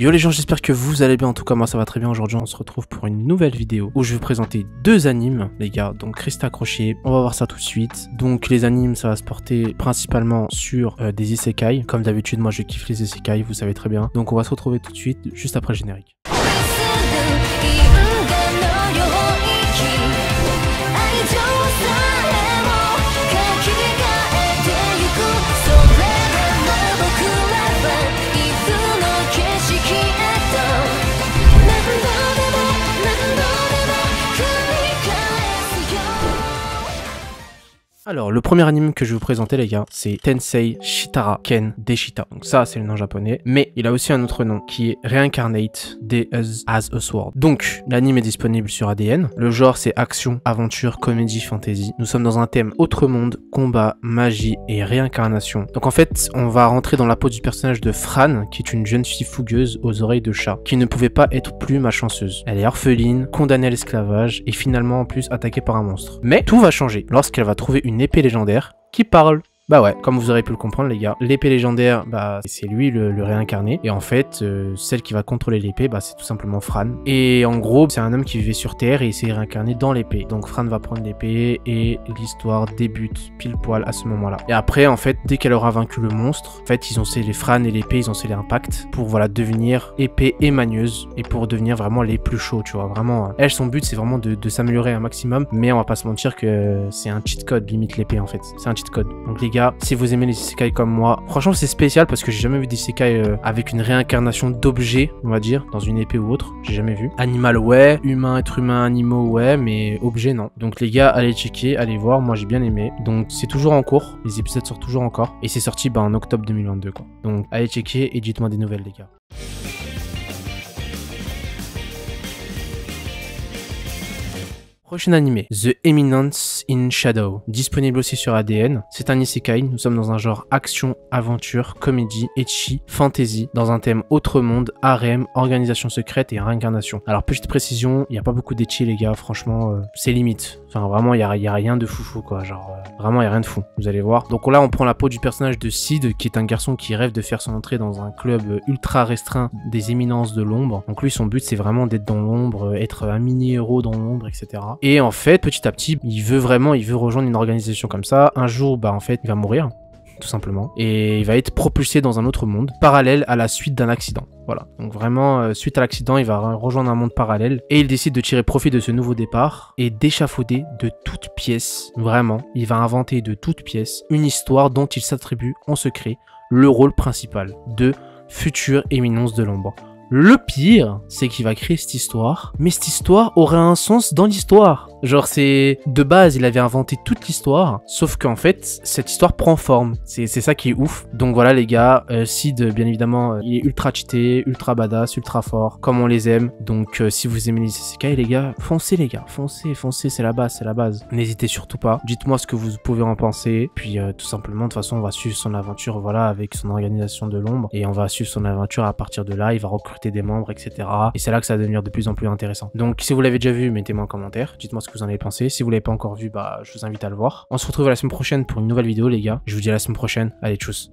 Yo les gens, j'espère que vous allez bien. En tout cas moi ça va très bien. Aujourd'hui on se retrouve pour une nouvelle vidéo où je vais vous présenter deux animes les gars. Donc restez accrochés, on va voir ça tout de suite. Donc les animes ça va se porter principalement sur des isekai. Comme d'habitude moi je kiffe les isekai, vous savez très bien. Donc on va se retrouver tout de suite juste après le générique. Alors, le premier anime que je vais vous présenter, les gars, c'est Tensei Shitara Ken Deshita. Donc ça, c'est le nom japonais. Mais il a aussi un autre nom qui est Reincarnate Deus as a Sword. Donc, l'anime est disponible sur ADN. Le genre, c'est action, aventure, comédie, fantasy. Nous sommes dans un thème autre monde, combat, magie et réincarnation. Donc en fait, on va rentrer dans la peau du personnage de Fran, qui est une jeune fille fougueuse aux oreilles de chat, qui ne pouvait pas être plus malchanceuse. Elle est orpheline, condamnée à l'esclavage et finalement en plus attaquée par un monstre. Mais tout va changer lorsqu'elle va trouver une épée légendaire qui parle. Bah ouais, comme vous aurez pu le comprendre les gars, l'épée légendaire, bah c'est lui le réincarné. Et en fait, celle qui va contrôler l'épée, bah c'est tout simplement Fran. Et en gros, c'est un homme qui vivait sur Terre et il s'est réincarné dans l'épée. Donc Fran va prendre l'épée et l'histoire débute pile poil à ce moment-là. Et après, en fait, dès qu'elle aura vaincu le monstre, en fait, ils ont scellé Fran et l'épée, ils ont scellé un pacte pour voilà devenir épée et magneuse et pour devenir vraiment les plus chauds, tu vois. Vraiment, elle, son but, c'est vraiment de s'améliorer un maximum. Mais on va pas se mentir que c'est un cheat code, limite l'épée en fait. C'est un cheat code. Donc les gars, si vous aimez les isekai comme moi, franchement c'est spécial parce que j'ai jamais vu d'isekai avec une réincarnation d'objets, on va dire, dans une épée ou autre, j'ai jamais vu. Animal ouais, humain, être humain, animaux ouais, mais objet non. Donc les gars, allez checker, allez voir, moi j'ai bien aimé. Donc c'est toujours en cours, les épisodes sortent toujours encore et c'est sorti en octobre 2022 quoi. Donc allez checker et dites-moi des nouvelles les gars. Prochain animé, The Eminence in Shadow, disponible aussi sur ADN. C'est un isekai, nous sommes dans un genre action, aventure, comédie, ecchi, fantasy, dans un thème autre monde, harem, organisation secrète et réincarnation. Alors petite précision, il n'y a pas beaucoup d'ecchi les gars, franchement c'est limite. Enfin vraiment il y a rien de foufou quoi, genre vraiment il y a rien de fou, vous allez voir. Donc là on prend la peau du personnage de Sid, qui est un garçon qui rêve de faire son entrée dans un club ultra restreint des éminences de l'ombre. Donc lui son but c'est vraiment d'être dans l'ombre, être un mini-héros dans l'ombre, etc. Et en fait, petit à petit, il veut rejoindre une organisation comme ça. Un jour, bah en fait, il va mourir, tout simplement. Et il va être propulsé dans un autre monde, parallèle à la suite d'un accident. Voilà. Donc vraiment, suite à l'accident, il va rejoindre un monde parallèle. Et il décide de tirer profit de ce nouveau départ et d'échafauder de toutes pièces, vraiment, il va inventer de toutes pièces une histoire dont il s'attribue en secret le rôle principal de future éminence de l'ombre. Le pire, c'est qu'il va créer cette histoire, mais cette histoire aurait un sens dans l'histoire. Genre c'est... De base, il avait inventé toute l'histoire, sauf qu'en fait, cette histoire prend forme. C'est ça qui est ouf. Donc voilà les gars, Sid, bien évidemment, il est ultra cheaté, ultra badass, ultra fort, comme on les aime. Donc si vous aimez les isekai les gars, foncez, foncez, c'est la base, c'est la base. N'hésitez surtout pas, dites-moi ce que vous pouvez en penser. Puis tout simplement, de toute façon, on va suivre son aventure, voilà, avec son organisation de l'ombre. Et on va suivre son aventure à partir de là, il va recruter des membres, etc. Et c'est là que ça va devenir de plus en plus intéressant. Donc si vous l'avez déjà vu, mettez-moi en commentaire, dites-moi ce que vous en avez pensé. Si vous l'avez pas encore vu, bah je vous invite à le voir. On se retrouve la semaine prochaine pour une nouvelle vidéo les gars. Je vous dis à la semaine prochaine. Allez, tchuss.